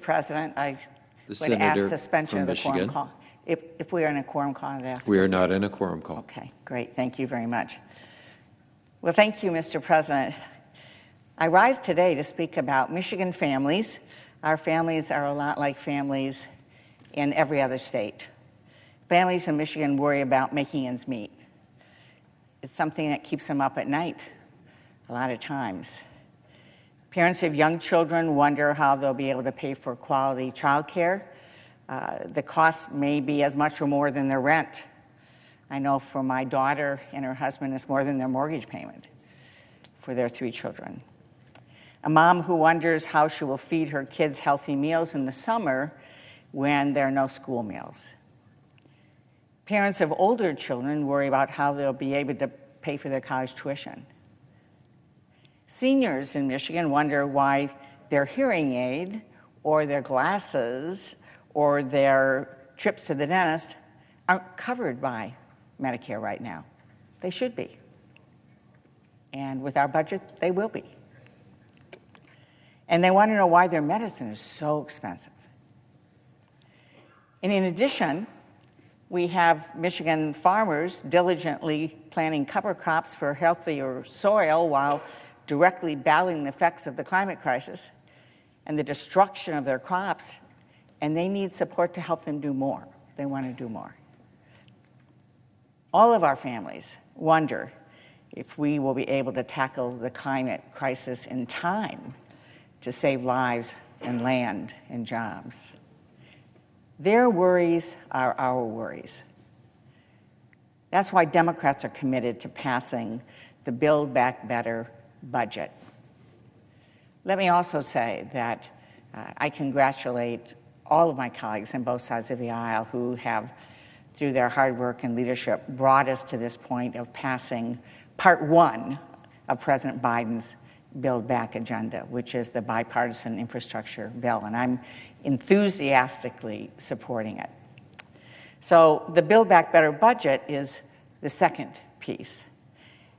President, I The would ask senator suspension of from the quorum Michigan. call. If we are in a quorum call, I'd ask. We are not in a quorum call. Okay, great. Thank you very much. Well, thank you, Mr. President. I rise today to speak about Michigan families. Our families are a lot like families in every other state. Families in Michigan worry about making ends meet. It's something that keeps them up at night a lot of times. Parents of young children wonder how they'll be able to pay for quality child care. The cost may be as much or more than their rent. I know for my daughter and her husband, it's more than their mortgage payment for their 3 children. A mom who wonders how she will feed her kids healthy meals in the summer when there are no school meals. Parents of older children worry about how they'll be able to pay for their college tuition. Seniors in Michigan wonder why their hearing aid or their glasses or their trips to the dentist aren't covered by Medicare right now. They should be. And with our budget, they will be. And they want to know why their medicine is so expensive. And in addition, we have Michigan farmers diligently planting cover crops for healthier soil while directly battling the effects of the climate crisis and the destruction of their crops, and they need support to help them do more. They want to do more. All of our families wonder if we will be able to tackle the climate crisis in time to save lives and land and jobs. Their worries are our worries. That's why Democrats are committed to passing the Build Back Better budget. Let me also say that I congratulate all of my colleagues on both sides of the aisle who have, through their hard work and leadership, brought us to this point of passing Part 1 of President Biden's Build Back agenda, which is the bipartisan infrastructure bill, and I'm enthusiastically supporting it. So the Build Back Better budget is the second piece,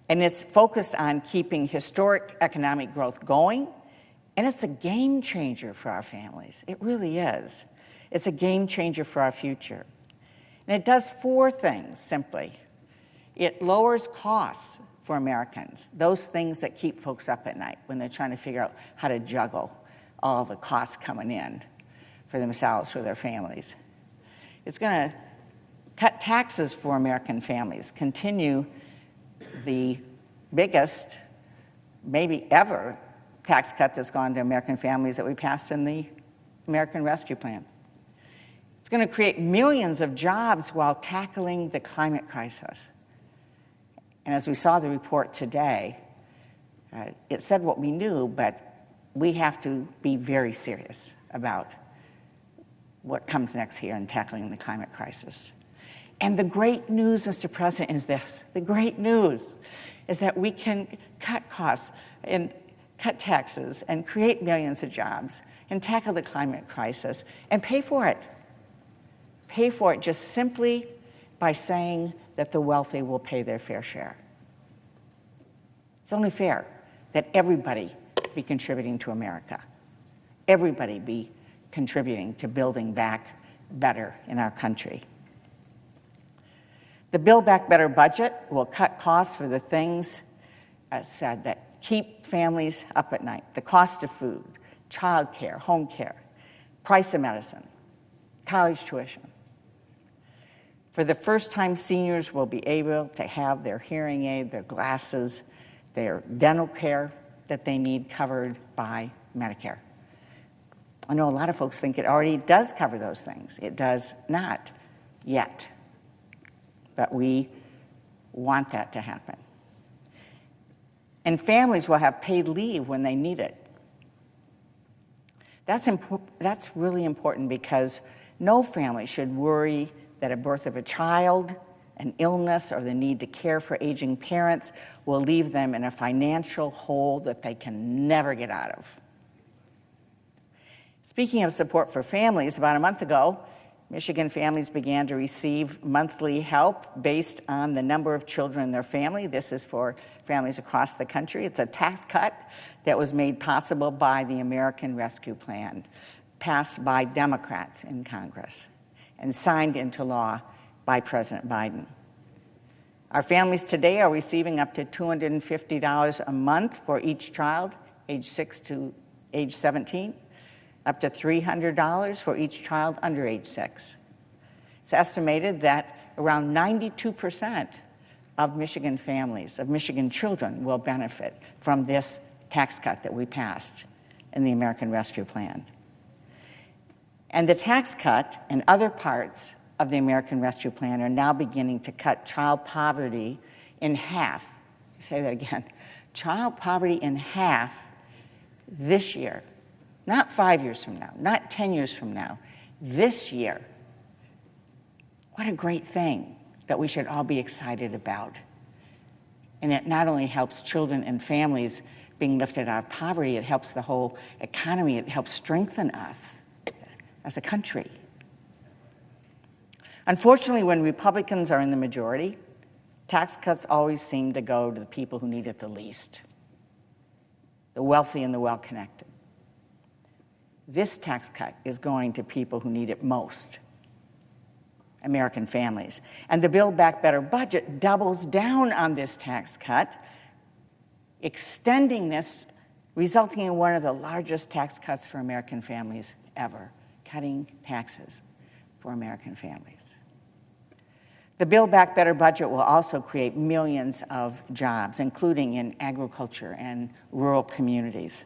and it's focused on keeping historic economic growth going, and it's a game changer for our families. It really is. It's a game changer for our future. And it does 4 things, simply. It lowers costs for Americans, those things that keep folks up at night when they're trying to figure out how to juggle all the costs coming in for themselves, for their families. It's going to cut taxes for American families, continue the biggest, maybe ever, tax cut that's gone to American families that we passed in the American Rescue Plan. It's going to create millions of jobs while tackling the climate crisis. And as we saw the report today, it said what we knew, but we have to be very serious about what comes next here in tackling the climate crisis. And the great news, Mr. President, is this. The great news is that we can cut costs and cut taxes and create millions of jobs and tackle the climate crisis and pay for it. Pay for it just simply by saying that the wealthy will pay their fair share. It's only fair that everybody be contributing to America. Everybody be contributing to building back better in our country. The Build Back Better budget will cut costs for the things, as said, that keep families up at night. The cost of food, child care, home care, price of medicine, college tuition. For the first time, seniors will be able to have their hearing aid, their glasses, their dental care that they need covered by Medicare. I know a lot of folks think it already does cover those things. It does not yet, but we want that to happen. And families will have paid leave when they need it. That's really important because no family should worry that a birth of a child, an illness, or the need to care for aging parents will leave them in a financial hole that they can never get out of. Speaking of support for families, about a month ago, Michigan families began to receive monthly help based on the number of children in their family. This is for families across the country. It's a tax cut that was made possible by the American Rescue Plan. passed by Democrats in Congress and signed into law by President Biden. Our families today are receiving up to $250 a month for each child, age 6 to age 17, up to $300 for each child under age 6. It's estimated that around 92% of Michigan families, of Michigan children, will benefit from this tax cut that we passed in the American Rescue Plan. And the tax cut and other parts of the American Rescue Plan are now beginning to cut child poverty in half. Say that again. Child poverty in half this year. Not 5 years from now, not 10 years from now, this year. What a great thing that we should all be excited about. And it not only helps children and families being lifted out of poverty, it helps the whole economy, it helps strengthen us as a country. Unfortunately, when Republicans are in the majority, tax cuts always seem to go to the people who need it the least, the wealthy and the well-connected. This tax cut is going to people who need it most, American families. And the Build Back Better budget doubles down on this tax cut, extending this, resulting in one of the largest tax cuts for American families ever, cutting taxes for American families. The Build Back Better budget will also create millions of jobs, including in agriculture and rural communities.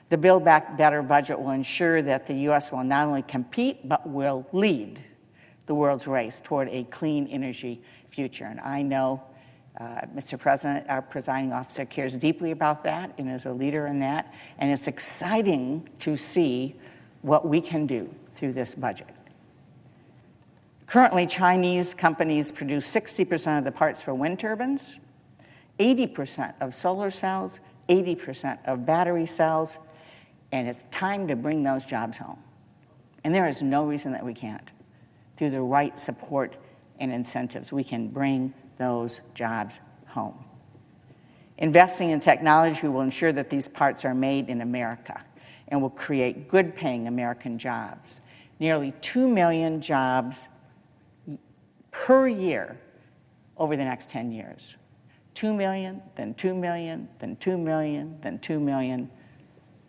The Build Back Better budget will ensure that the U.S. will not only compete, but will lead the world's race toward a clean energy future. And I know Mr. President, our presiding officer, cares deeply about that and is a leader in that. And it's exciting to see what we can do through this budget. Currently, Chinese companies produce 60% of the parts for wind turbines, 80% of solar cells, 80% of battery cells, and it's time to bring those jobs home. And there is no reason that we can't. Through the right support and incentives, we can bring those jobs home. Investing in technology will ensure that these parts are made in America and will create good-paying American jobs. Nearly 2 million jobs per year over the next 10 years. 2 million, then 2 million, then 2 million, then 2 million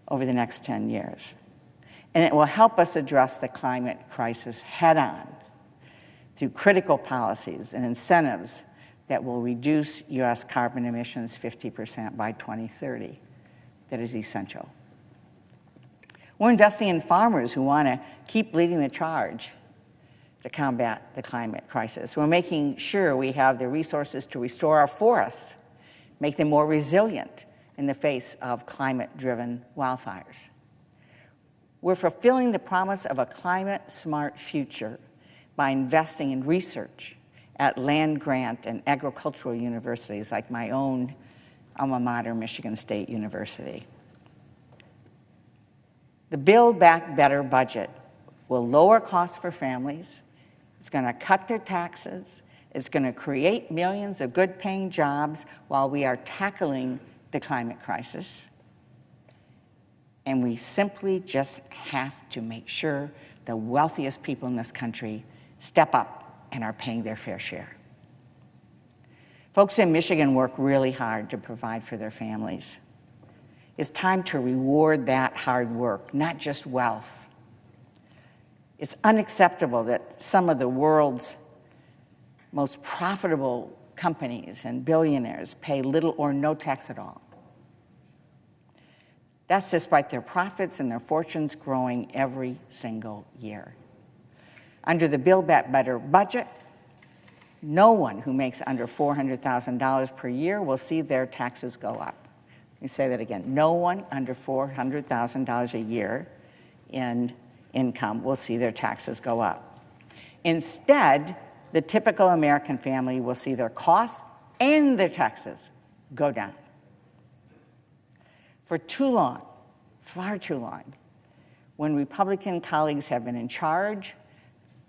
over the next 10 years. And it will help us address the climate crisis head-on through critical policies and incentives that will reduce U.S. carbon emissions 50% by 2030. That is essential. We're investing in farmers who want to keep leading the charge to combat the climate crisis. We're making sure we have the resources to restore our forests, make them more resilient in the face of climate-driven wildfires. We're fulfilling the promise of a climate-smart future by investing in research at land-grant and agricultural universities like my own alma mater, Michigan State University. The Build Back Better budget will lower costs for families. It's going to cut their taxes. It's going to create millions of good-paying jobs while we are tackling the climate crisis. And we simply just have to make sure the wealthiest people in this country step up and are paying their fair share. Folks in Michigan work really hard to provide for their families. It's time to reward that hard work, not just wealth. It's unacceptable that some of the world's most profitable companies and billionaires pay little or no tax at all. That's despite their profits and their fortunes growing every single year. Under the Build Back Better budget, no one who makes under $400,000 per year will see their taxes go up. Let me say that again. No one under $400,000 a year in income will see their taxes go up. Instead, the typical American family will see their costs and their taxes go down. For too long, far too long, when Republican colleagues have been in charge,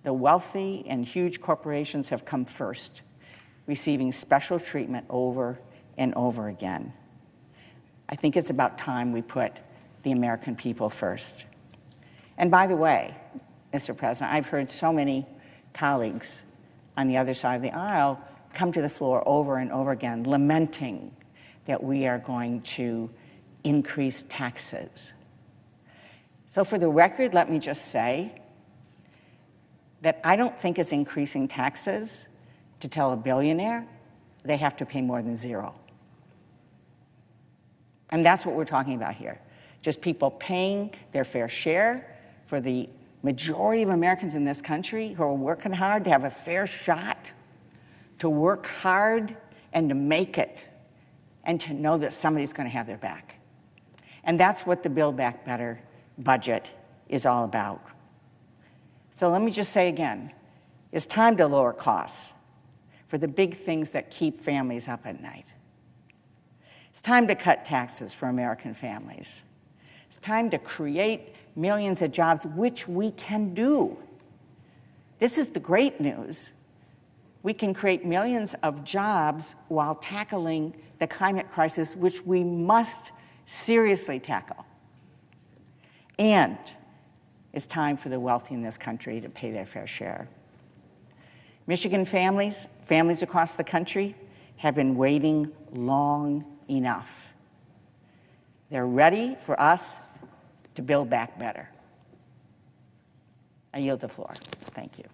the wealthy and huge corporations have come first, receiving special treatment over and over again. I think it's about time we put the American people first. And by the way, Mr. President, I've heard so many colleagues on the other side of the aisle come to the floor over and over again, lamenting that we are going to increase taxes. So for the record, let me just say that I don't think it's increasing taxes to tell a billionaire they have to pay more than zero. And that's what we're talking about here. Just people paying their fair share for the majority of Americans in this country who are working hard to have a fair shot, to work hard and to make it, and to know that somebody's going to have their back. And that's what the Build Back Better budget is all about. So let me just say again, it's time to lower costs for the big things that keep families up at night. It's time to cut taxes for American families. It's time to create millions of jobs, which we can do. This is the great news. We can create millions of jobs while tackling the climate crisis, which we must seriously tackle. And it's time for the wealthy in this country to pay their fair share. Michigan families across the country have been waiting long enough. They're ready for us to build back better. I yield the floor. Thank you.